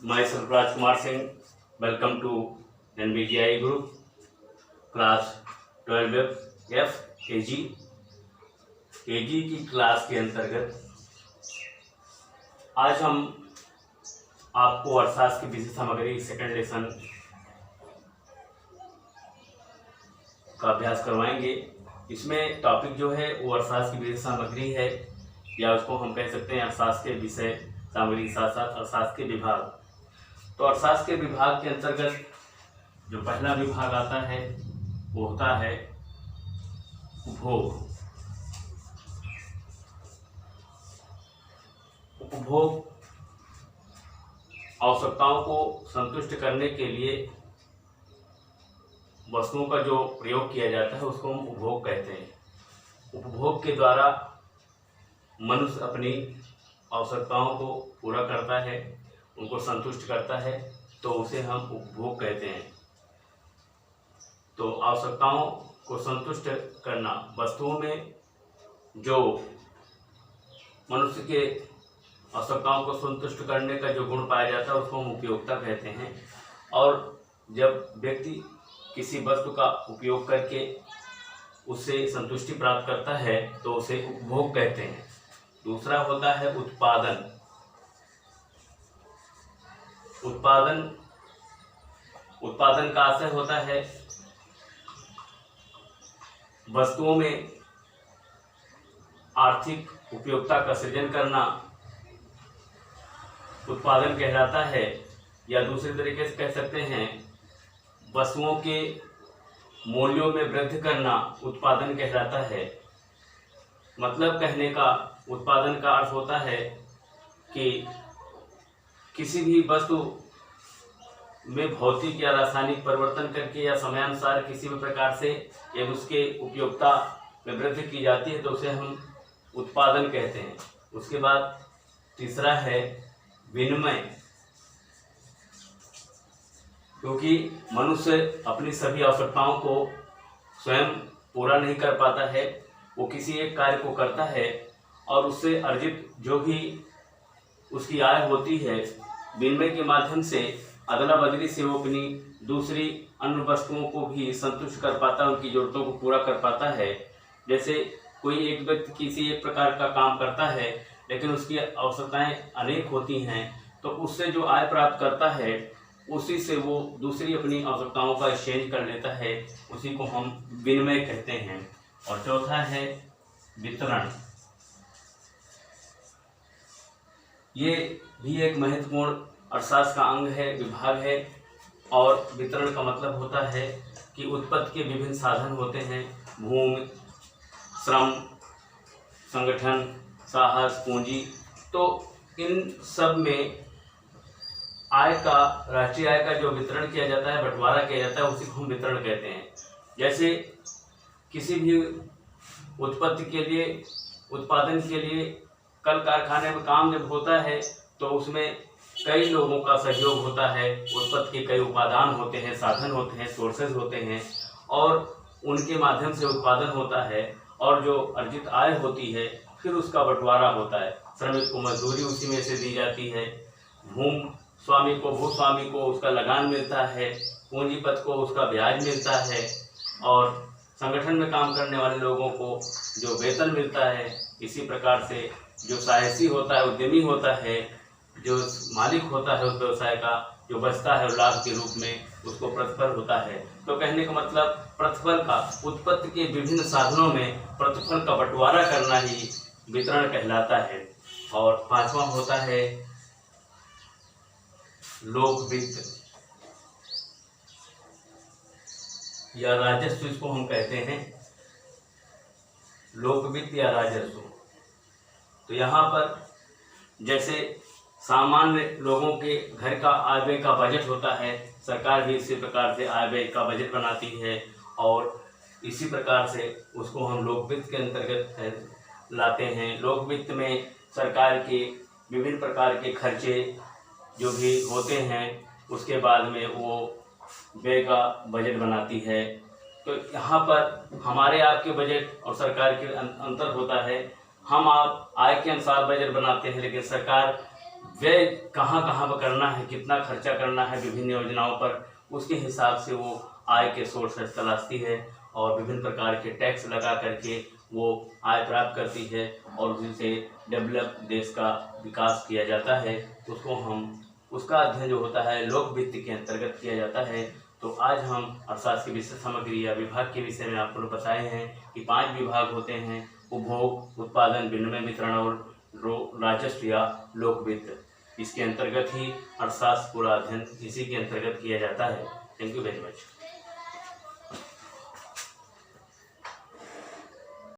Myself Rajkumar Singh. Welcome to NBGI Group, class 12 F KG की class के अंतर्गत आज हम आपको अर्थशास्त्र की विषय सामग्री सेकंड लेसन का अभ्यास करवाएंगे। इसमें टॉपिक जो है वो अर्थशास्त्र की विषय सामग्री है, या उसको हम कह सकते हैं अर्थशास्त्र के विषय सामग्री के साथ साथ अर्थशास्त्र के विभाग। तो अर्थशास्त्र के विभाग के अंतर्गत जो पहला विभाग आता है वो होता है उपभोग। उपभोग आवश्यकताओं को संतुष्ट करने के लिए वस्तुओं का जो प्रयोग किया जाता है उसको हम उपभोग कहते हैं। उपभोग के द्वारा मनुष्य अपनी आवश्यकताओं को पूरा करता है, उनको संतुष्ट करता है, तो उसे हम उपभोग कहते हैं। तो आवश्यकताओं को संतुष्ट करना, वस्तुओं में जो मनुष्य के आवश्यकताओं को संतुष्ट करने का जो गुण पाया जाता है उसको हम उपयोगिता कहते हैं। और जब व्यक्ति किसी वस्तु का उपयोग करके उससे संतुष्टि प्राप्त करता है तो उसे उपभोग कहते हैं। दूसरा होता है उत्पादन। उत्पादन का आशय होता है वस्तुओं में आर्थिक उपयोगिता का सृजन करना उत्पादन कहलाता है, या दूसरे तरीके से कह सकते हैं वस्तुओं के मूल्यों में वृद्धि करना उत्पादन कहलाता है। मतलब कहने का उत्पादन का अर्थ होता है कि किसी भी वस्तु में भौतिक या रासायनिक परिवर्तन करके या समयानुसार किसी भी प्रकार से यदि उसके उपयोगिता में वृद्धि की जाती है तो उसे हम उत्पादन कहते हैं। उसके बाद तीसरा है विनिमय। क्योंकि मनुष्य अपनी सभी आवश्यकताओं को स्वयं पूरा नहीं कर पाता है, वो किसी एक कार्य को करता है और उससे अर्जित जो भी उसकी आय होती है विनिमय के माध्यम से अदला बदली से वो अपनी दूसरी अन्य वस्तुओं को भी संतुष्ट कर पाता है, उनकी जरूरतों को पूरा कर पाता है। जैसे कोई एक व्यक्ति किसी एक प्रकार का काम करता है लेकिन उसकी आवश्यकताएं अनेक होती हैं, तो उससे जो आय प्राप्त करता है उसी से वो दूसरी अपनी आवश्यकताओं का एक्सचेंज कर लेता है, उसी को हम विनिमय कहते हैं। और चौथा है वितरण। ये भी एक महत्वपूर्ण अर्थशास्त्र का अंग है, विभाग है। और वितरण का मतलब होता है कि उत्पत्ति के विभिन्न साधन होते हैं, भूमि, श्रम, संगठन, साहस, पूंजी। तो इन सब में आय का, राष्ट्रीय आय का जो वितरण किया जाता है, बंटवारा किया जाता है, उसी को हम वितरण कहते हैं। जैसे किसी भी उत्पत्ति के लिए, उत्पादन के लिए कल कारखाने में काम जब होता है तो उसमें कई लोगों का सहयोग होता है। उत्पत्ति के कई उपादान होते हैं, साधन होते हैं, सोर्सेज होते हैं, और उनके माध्यम से उत्पादन होता है। और जो अर्जित आय होती है फिर उसका बंटवारा होता है। श्रमिक को मजदूरी उसी में से दी जाती है, भूस्वामी को उसका लगान मिलता है, पूंजीपति को उसका ब्याज मिलता है, और संगठन में काम करने वाले लोगों को जो वेतन मिलता है। इसी प्रकार से जो साहसी होता है, उद्यमी होता है, जो मालिक होता है उस व्यवसाय का, जो बचता है लाभ के रूप में, उसको प्रतिफल होता है। तो कहने का मतलब प्रतिफल का, उत्पत्ति के विभिन्न साधनों में प्रतिफल का बंटवारा करना ही वितरण कहलाता है। और पांचवा होता है लोक वित्त या राजस्व, इसको हम कहते हैं लोक वित्त या राजस्व। तो यहाँ पर जैसे सामान्य लोगों के घर का आय व्यय का बजट होता है, सरकार भी इसी प्रकार से आय व्यय का बजट बनाती है, और इसी प्रकार से उसको हम लोक वित्त के अंतर्गत लाते हैं। लोक वित्त में सरकार के विभिन्न प्रकार के खर्चे जो भी होते हैं उसके बाद में वो व्यय का बजट बनाती है। तो यहाँ पर हमारे आपके बजट और सरकार के अंतर होता है। हम आप आय के अनुसार बजट बनाते हैं, लेकिन सरकार व्यय कहाँ कहाँ पर करना है, कितना खर्चा करना है विभिन्न योजनाओं पर, उसके हिसाब से वो आय के सोर्सेस तलाशती है और विभिन्न प्रकार के टैक्स लगा करके वो आय प्राप्त करती है और जिनसे डेवलप देश का विकास किया जाता है। उसका अध्ययन जो होता है लोक वित्त के अंतर्गत किया जाता है। तो आज हम अर्थशास्त्र की विषय सामग्री या विभाग के विषय में आपको बताए हैं कि 5 विभाग होते हैं: उपभोग, उत्पादन, विनिमय, वितरण और राजस्व या लोक वित्त। इसके अंतर्गत ही अर्थशास्त्र पूरा अध्ययन इसी के अंतर्गत किया जाता है। Thank you very much.